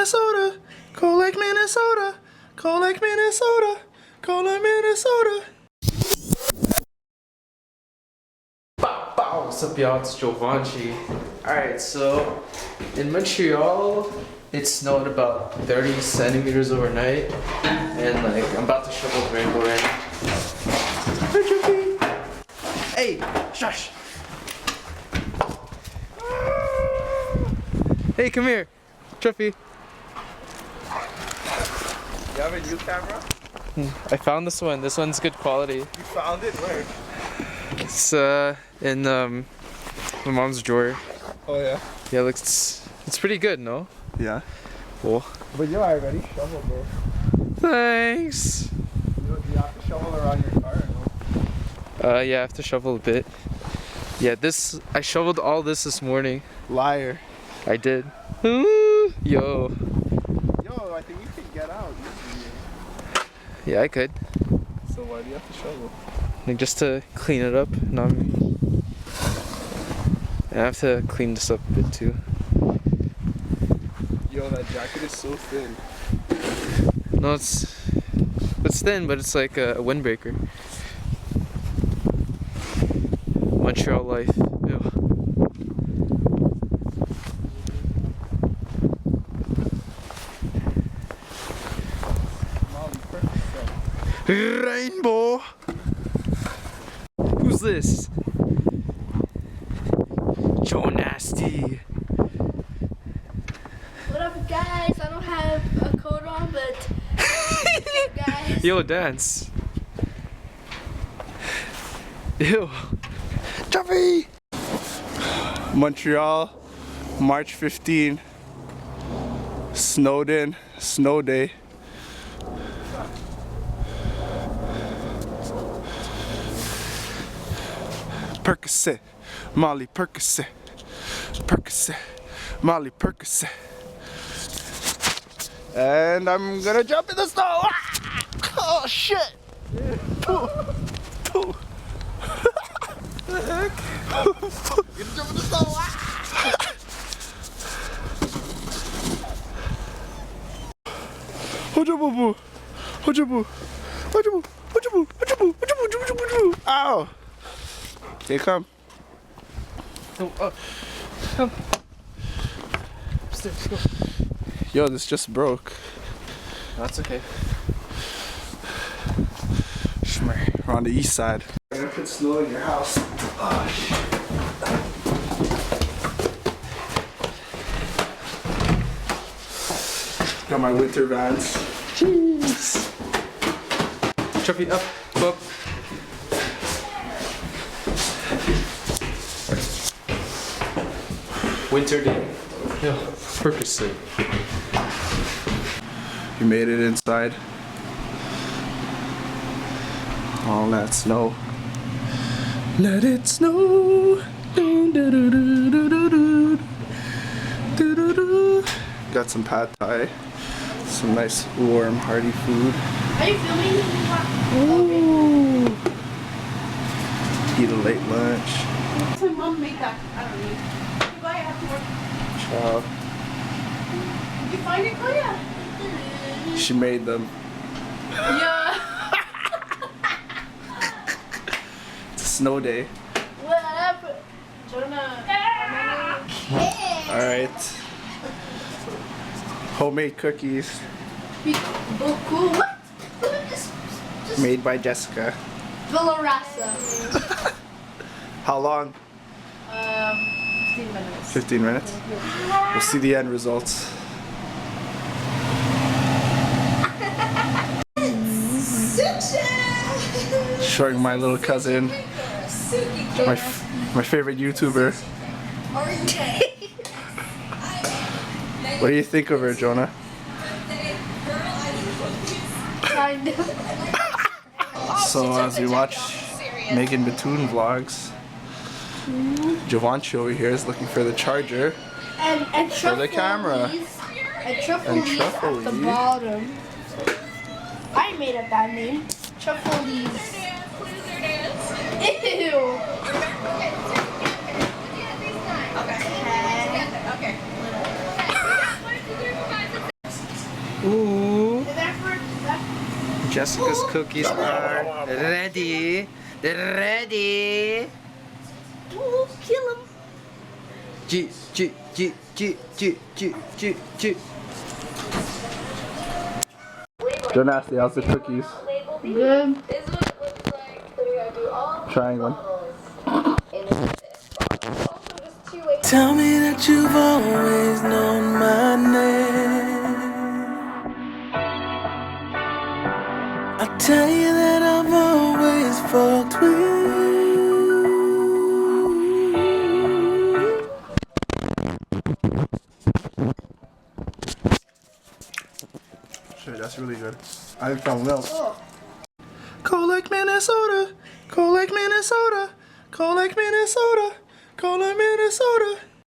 Minnesota. Cold like Minnesota. Cold like Minnesota. Cold like Minnesota. Bow, bow. What's up, y'all? It's Jovonchy. Alright, so in Montreal, it snowed about 30 centimeters overnight. And like, I'm about to shovel the Rainbow right now. Hey, shush. Hey, come here. Trophy. You have a new camera? I found this one. This one's good quality. You found it? Where? It's in my mom's drawer. Oh yeah? Yeah, looks it's pretty good, no? Yeah. Cool. But you already shoveled, bro. Thanks. You have to shovel around your car, no? Yeah, I have to shovel a bit. Yeah, I shoveled all this morning. Liar. I did. Ooh, yo. Yo, I think you can get out easily. Yeah, I could. So why do you have to shovel? Like just to clean it up. And I have to clean this up a bit too. Yo, that jacket is so thin. No, it's thin, but it's like a windbreaker. Montreal life. Ew. Rainbow. Who's this? Joe Nasty. What up, guys? I don't have a coat on, but guys. Yo, dance. Ew. Jumpy. Montreal, March 15. Snowed in, snow day. Percocet, Molly Percocet, Percocet, Molly Percocet. And I'm gonna jump in the snow. Ah! Oh shit! Pooh. Pooh. The heck? Fuck, gonna jump in the snow. Ah! Hojabu, hojabu, hojabu, hojabu, hojabu, hojabu. Ow! Okay, come. Oh, come. Upstairs, go. Yo, this just broke. That's okay. We're on the east side. I'm gonna put snow in your house. Oh shit. Got my winter vans. Jeez. Trophy up, go up. Winter day. Yeah, Percocet. You made it inside. All that snow. Let it snow. Doo, doo, doo, doo, doo, doo, doo. Doo, doo, doo. Got some PATAR. Some nice warm hearty food. Are you filming? Ooh. Eat a late lunch. My mom made that. I don't know. Goodbye afterward. Ciao. Did you find it, Claudia? She made them. Yeah. It's a snow day. What up, Jonah? Alright. Homemade cookies. Oh, cool. What? Just Made by Jessica. Villarasa. How long? 15 minutes. 15 minutes? We'll see the end results. Showing my little cousin, my favorite YouTuber. What do you think of her, Jonah? Kind of. So as we watch Megan Batoon vlogs, Jovonchy over here is looking for the charger And for the camera. And Truffles at the bottom. I made up that name. Truffles. Ew. Ooh. Jessica's cookies are ready. They're ready. Ooh, kill him. G. They're nasty. How's the cookies? Good. Trying one. Tell me that you've always known my name. I tell you that I've always fucked with you. Shit, that's really good. I didn't find milk. Cold like Minnesota, cold like Minnesota, cold like Minnesota, cold like Minnesota.